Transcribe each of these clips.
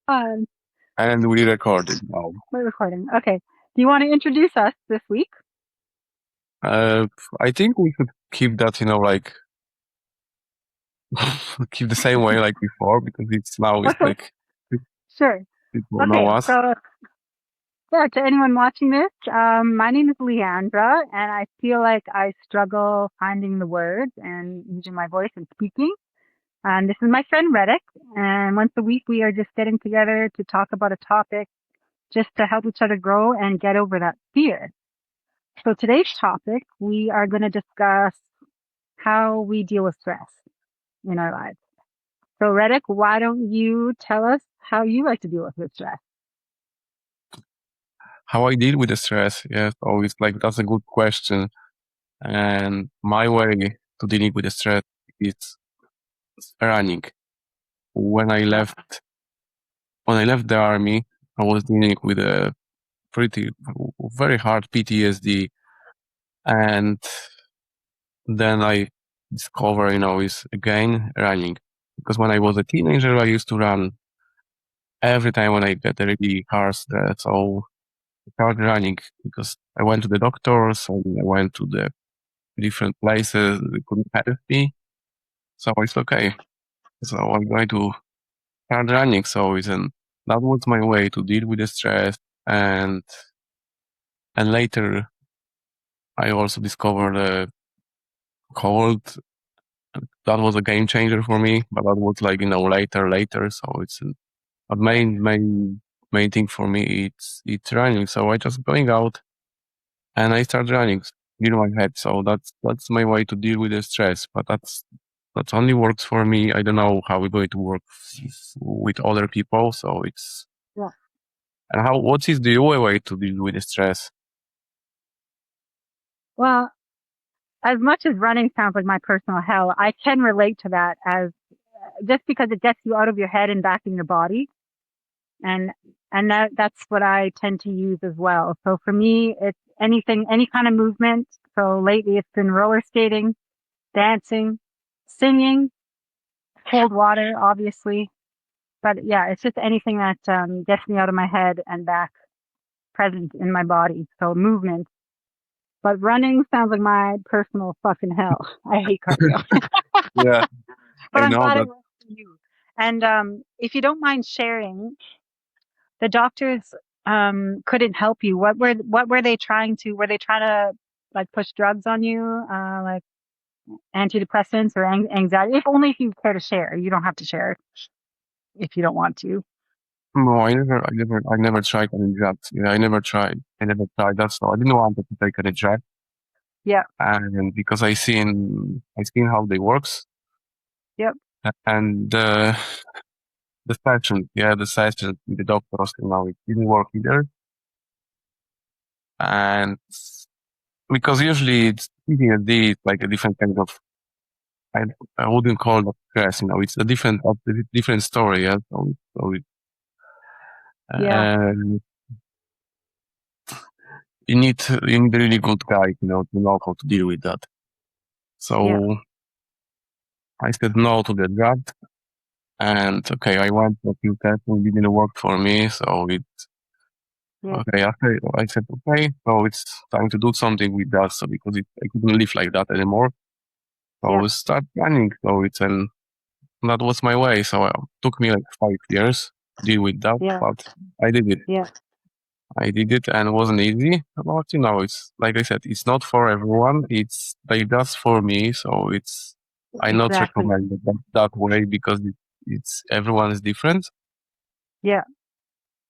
Um, And we recorded now. we're recording. Okay. Do you want to introduce us this week? Uh, I think we should keep that, like keep the same way like before because it's Okay, like sure. people know Okay, us. so yeah, to anyone watching this, my name is Leandra, and I feel like I struggle finding the words and using my voice and speaking. And this is my friend Reddick, and once a week we are just getting together to talk about a topic just to help each other grow and get over that fear. So today's topic, we are going to discuss how we deal with stress in our lives. So Reddick, why don't you tell us how you like to deal with your stress? How I deal with the stress? Yes, always like that's a good question. And my way to dealing with the stress is running. When I Yeah. left when I left the army, I was dealing with a pretty very hard PTSD, and then I discover, is again running. Because when I was a teenager, I used to run every time when I get a really hard stress. So I started running because I went to the doctors and I went to the different places. They couldn't help me. So it's okay. So I'm going to start running. That was my way to deal with the stress. And, and later I also discovered a cold. That was a game changer for me, but that was like, later. So but main thing for me it's running. So I just going out and I start running in my head. So that's my way to deal with the stress. But that only works for me. I don't know how we're going to work with other people. So it's Yeah. and how what is the your way to deal with the stress? Well, as much as running sounds like my personal hell, I can relate to that as just because it gets you out of your head and back in your body. And that's what I tend to use as well. So for me, it's anything, any kind of movement. So lately it's been roller skating, dancing, singing, cold water, obviously. But yeah, it's just anything that gets me out of my head and back present in my body. So movement. But running sounds like my personal fucking hell. I hate cardio. Yeah, But I I'm know glad it that. works for you. And if you don't mind sharing, the doctors couldn't help you. What were they trying to? Were they trying to like push drugs on you, like antidepressants or anxiety? If only if you care to share. You don't have to share if you don't want to. No, I never tried any drugs. Yeah, I never tried that. So I didn't want to take any drug, Yeah. and because I seen how they works, Yep. and the session with the doctors, it didn't work either. And because usually it's PTSD, it's like a different kind of, I, I wouldn't call it stress, it's a different story. Yeah. Yeah. And you need a really good guy, to know how to deal with that. Yeah. So I said no to the drug. And okay, I went to a few tests and it didn't work for me. Yeah. Okay, after I said, okay, so it's time to do something with that. So because I couldn't live like that anymore. So Yeah. I start planning. That was my way. So it took me like 5 years to deal with that, Yeah. but I did it. Yeah. I did it and it wasn't easy. But it's like I said, it's not for everyone. It's like that's for me. I not Exactly. recommend it that way because it's everyone is different. Yeah.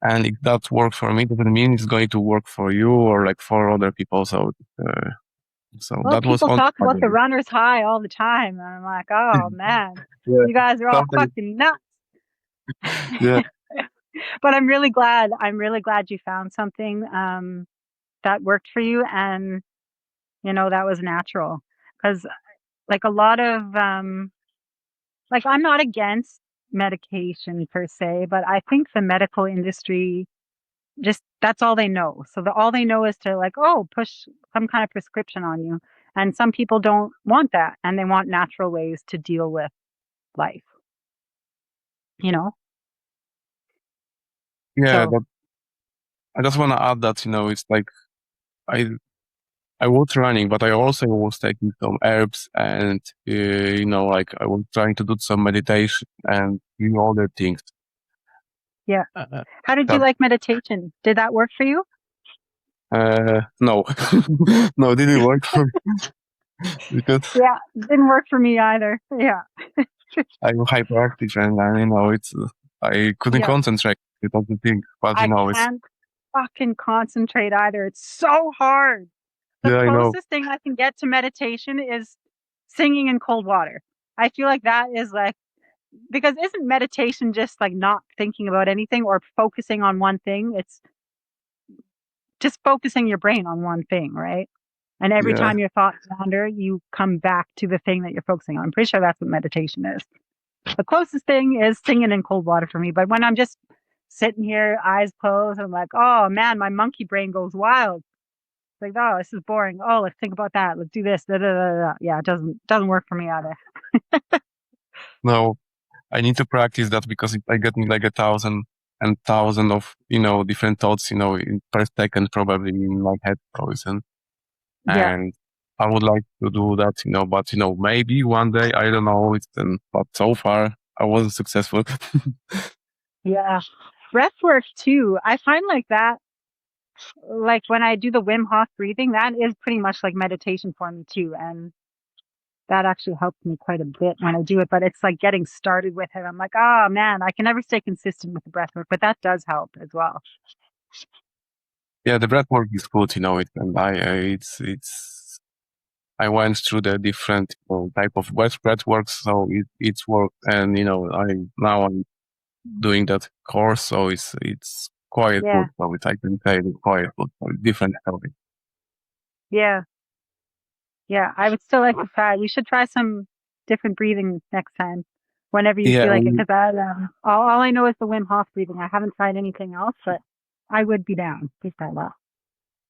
And if that works for me, doesn't mean it's going to work for you or like for other people. So Well, that was people on talk my about the way. runner's high all the time, and I'm like, oh man, Yeah, you guys are all something. fucking nuts. Yeah, But I'm really glad. I'm really glad you found something that worked for you, and that was natural. Because like a lot of like I'm not against medication per se, but I think the medical industry just that's all they know. So all they know is to like, oh, push some kind of prescription on you. And some people don't want that, and they want natural ways to deal with life. You know? Yeah, So I just want to add that, it's like I was running, but I also was taking some herbs and, like I was trying to do some meditation and other things. yeah. Uh, How did you that, like meditation? Did that work for you? no, no, it didn't work for me because Yeah, didn't work for me either. Yeah. I'm hyperactive and it's, I couldn't Yeah. concentrate. It was the thing, but I it's, can't fucking concentrate either. It's so hard. The yeah, I know. closest thing I can get to meditation is singing in cold water. I feel like that is like, because isn't meditation just like not thinking about anything or focusing on one thing? It's just focusing your brain on one thing, right? And every Yeah. time your thoughts wander, you come back to the thing that you're focusing on. I'm pretty sure that's what meditation is. The closest thing is singing in cold water for me. But when I'm just sitting here, eyes closed, I'm like, oh man, my monkey brain goes wild. It's like, oh, this is boring. Oh, let's think about that. Let's do this. Da, da, da, da. Yeah, it doesn't work for me either. No, I need to practice that because I get like 1,000 and 1,000 of, different thoughts, per second probably in my head frozen. Yeah. And I would like to do that, but, maybe one day, I don't know, but so far I wasn't successful. Yeah. Breath work too. I find like that, like when I do the Wim Hof breathing, that is pretty much like meditation for me too. And that actually helps me quite a bit when I do it. But it's like getting started with it. I'm like, oh man, I can never stay consistent with the breath work, but that does help as well. Yeah, the breath work is good, and I went through the different type of breath work, so it's worked, and I'm doing that course, so it's quite Yeah. good. So I can say it's quite good. So different healthy. Yeah. Yeah. I would still like to try. We should try some different breathing next time, whenever you Yeah, feel like it. Because all I know is the Wim Hof breathing. I haven't tried anything else, but I would be down to try that.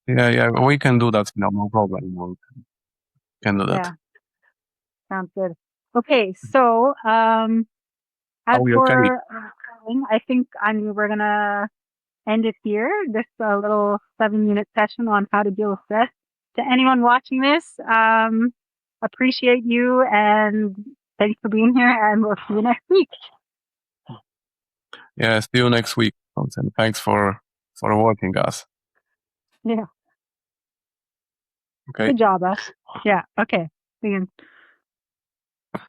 yeah, we can do that. No problem. We can do that. Yeah. Sounds good. Okay. So, as Are we okay? for, I think we're gonna end it here. This little 7-minute session on how to deal with stress. To anyone watching this, appreciate you and thanks for being here. And we'll see you next week. Yeah, see you next week. And thanks for watching us. Yeah. Okay. Good job, us. Yeah. Okay. See you.